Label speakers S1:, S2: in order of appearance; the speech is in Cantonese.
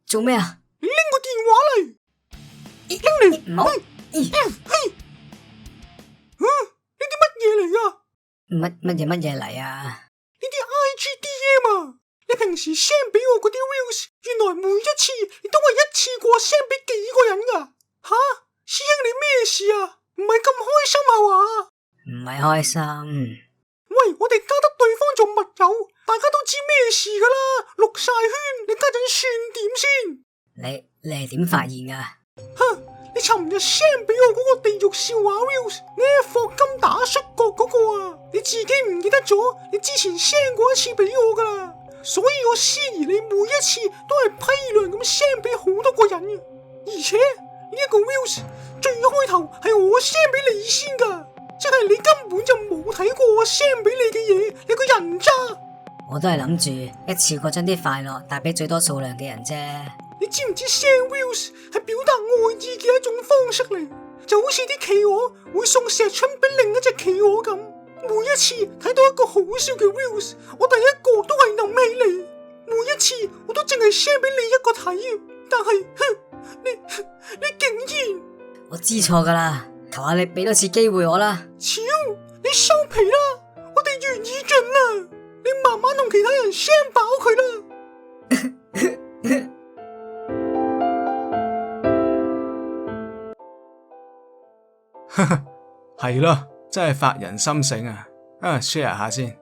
S1: 做咩啊？
S2: 你拎個電話嚟，拎嚟，
S1: 唔好，
S2: 呢啲乜嘢嚟噶？
S1: 乜嘢嚟啊？
S2: 呢啲 IGDM 啊！你平時 send 俾我嗰啲 reels，原來每一次你都係一次過 send 俾幾個人噶？吓，師兄你咩事啊？唔係咁開心係嘛？
S1: 唔係開心。
S2: 喂，我哋加得對方做密友，大家都知咩事噶啦，錄晒圈，你家陣算點先？
S1: 你係點發現噶？
S2: 哼，你尋日 send 俾我嗰個地獄笑話 reels，呢霍金打摔角嗰個啊，你自己唔記得咗？你之前 send 過一次俾我噶啦，所以我思疑你每一次都係批量咁 send 俾好多個人嘅，而且呢一個 reels 最開頭係我 send 俾你先噶。即係你根本就冇睇過我 send 俾你嘅嘢，你個人渣！
S1: 我都係諗住一次過將啲快樂帶俾最多數量嘅人啫。
S2: 你知唔知 send reels 係表達愛意嘅一種方式嚟？就好似啲企鵝會送石春俾另一隻企鵝咁。每一次睇到一個好笑嘅 reels， 我第一個都係諗起你。每一次我都淨係 send 俾你一個睇，但係，你竟然……
S1: 我知錯噶啦。求下你俾多次機會我啦！
S2: 超，你收皮啦！我哋緣已盡啦，你慢慢同其他人 send 飽佢啦。係咯，真係發人心醒啊！share 下先。